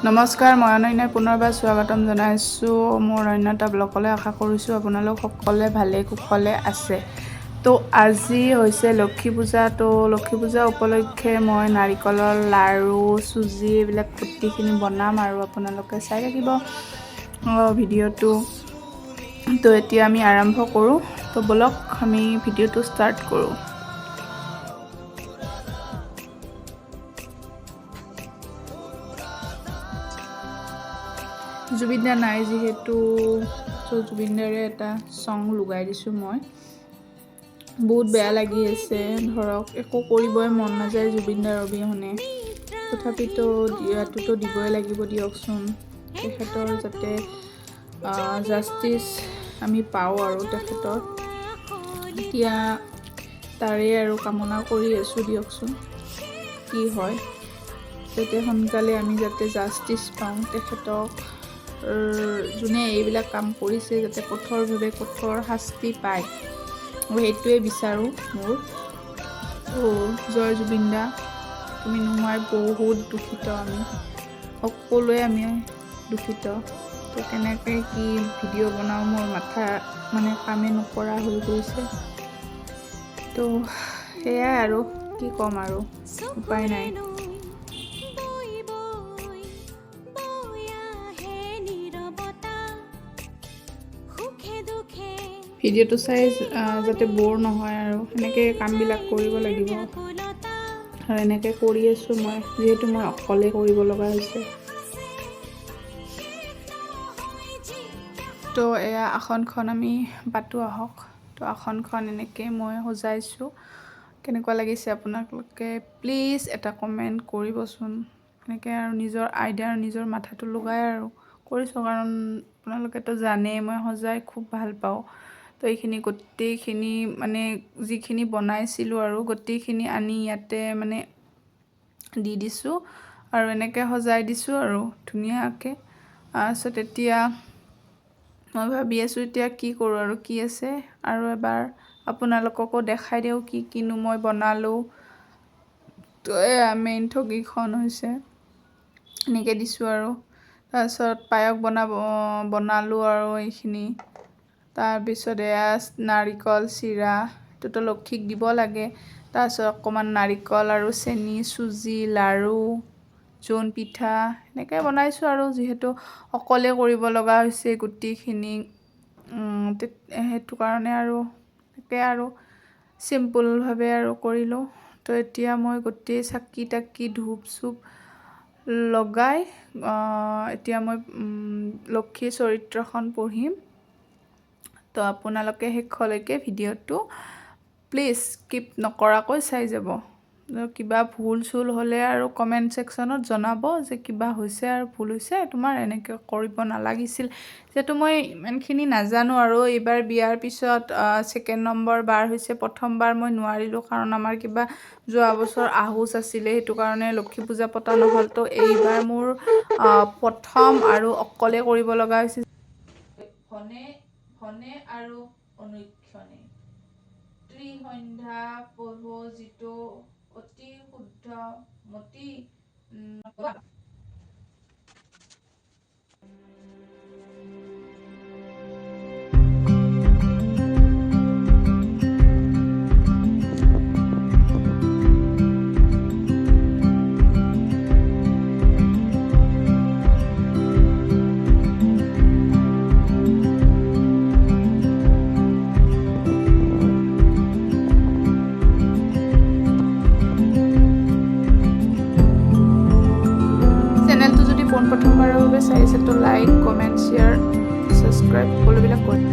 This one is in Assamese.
নমস্কাৰ, মই অনন্যাই পুনৰবাৰ স্বাগতম জনাইছোঁ মোৰ অন্য এটা ব্লগলৈ। আশা কৰিছোঁ আপোনালোক সকলোৱে ভালে কুশলে আছে। তো আজি হৈছে লক্ষী পূজা। তো লক্ষী পূজা উপলক্ষে মই নাৰিকলৰ লাড়ু, চুজি এইবিলাক গোটেইখিনি বনাম আৰু আপোনালোকে চাই থাকিব ভিডিঅ'টো। তো এতিয়া আমি আৰম্ভ কৰোঁ। তো বলক আমি ভিডিঅ'টো ষ্টাৰ্ট কৰোঁ। জুবিন দা নাই যিহেতু, তো জুবিন দাৰে এটা ছং লগাই দিছোঁ মই। বহুত বেয়া লাগি আছে, ধৰক একো কৰিবই মন নাযায় জুবিন দাৰ অবিহনে। তথাপিতো দিয়াটোতো দিবই লাগিব দিয়কচোন, তেখেতৰ যাতে জাষ্টিচ আমি পাওঁ আৰু তেখেতৰ এতিয়া তাৰে আৰু কামনা কৰি আছোঁ দিয়কচোন কি হয়, যাতে সোনকালে আমি যাতে জাষ্টিচ পাওঁ। তেখেতক যোনে এইবিলাক কাম কৰিছে যাতে কঠোৰভাৱে কঠোৰ শাস্তি পায়, সেইটোৱে বিচাৰোঁ মোৰ। জয় জুবিন দা, তুমি নোহোৱাই বহুত দুখিত, আমি সকলোৱে আমি দুখিত। তো কেনেকৈ কি ভিডিঅ' বনাওঁ মোৰ মাথা কামেই নকৰা হৈ গৈছে। তো সেয়াই আৰু কি ক'ম, আৰু উপায় নাই। ভিডিঅ'টো চাই যাতে ব'ৰ নহয় আৰু সেনেকৈ কামবিলাক কৰিব লাগিব। আৰু এনেকৈ কৰি আছোঁ মই, যিহেতু মই অকলে কৰিব লগা হৈছে। তো এয়া আসনখন আমি পাতোঁ আহক। তো আসনখন এনেকৈ মই সজাইছোঁ। কেনেকুৱা লাগিছে আপোনালোকে প্লিজ এটা কমেণ্ট কৰিবচোন। এনেকৈ আৰু নিজৰ আইডিয়া নিজৰ মাথাটো লগাই আৰু কৰিছোঁ, কাৰণ আপোনালোকেতো জানেই মই সজাই খুব ভাল পাওঁ। তো এইখিনি গোটেইখিনি যিখিনি বনাইছিলোঁ আৰু গোটেইখিনি আনি ইয়াতে দি দিছোঁ আৰু এনেকৈ সজাই দিছোঁ আৰু ধুনীয়াকৈ। তাৰপিছত এতিয়া মই ভাবি আছোঁ এতিয়া কি কৰোঁ আৰু কি আছে, আৰু এবাৰ আপোনালোককো দেখাই দিওঁ কি কিনো মই বনালোঁ। তো এয়া মেইন ঠগীখন হৈছে এনেকৈ দিছোঁ আৰু। তাৰপিছত পায়স বনালোঁ আৰু এইখিনি। তাৰপিছত এয়া নাৰিকল চিৰা, এইটোতো লক্ষীক দিব লাগে। তাৰপিছত অকণমান নাৰিকল আৰু চেনি, চুজি, লাড়ু, জোন পিঠা এনেকৈ বনাইছোঁ আৰু যিহেতু অকলে কৰিব লগা হৈছে গোটেইখিনি, সেইটো কাৰণে আৰু এনেকৈ আৰু চিম্পুলভাৱে আৰু কৰিলোঁ। তো এতিয়া মই গোটেই চাকি তাকি ধূপ চুপ লগাই এতিয়া মই লক্ষী চৰিত্ৰখন পঢ়িম। তো আপোনালোকে শেষলৈকে ভিডিঅ'টো প্লিজ স্কিপ নকৰাকৈ চাই যাব। কিবা ভুল চুল হ'লে আৰু কমেণ্ট ছেকশ্যনত জনাব যে কিবা হৈছে আৰু ভুল হৈছে, তোমাৰ এনেকৈ কৰিব নালাগিছিল। যিহেতু মই ইমানখিনি নাজানো আৰু এইবাৰ বিয়াৰ পিছত ছেকেণ্ড নম্বৰ বাৰ হৈছে। প্ৰথমবাৰ মই নোৱাৰিলোঁ, কাৰণ আমাৰ কিবা যোৱা বছৰ আহোজ আছিলে, সেইটো কাৰণে লক্ষী পূজা পতা নহ'ল। তো এইবাৰ মোৰ প্ৰথম আৰু অকলে কৰিব লগা হৈছে। ঘনে আৰু অনুক্ষণে ত্ৰিসন্ধ্যা পঢ়ো যিটো অতি শুদ্ধ মতি প্ৰথমবাৰৰ বাবে চাই আছে তো লাইক, কমেণ্ট, শ্বেয়াৰ, ছাবস্ক্ৰাইব সকলোবিলাক কৰি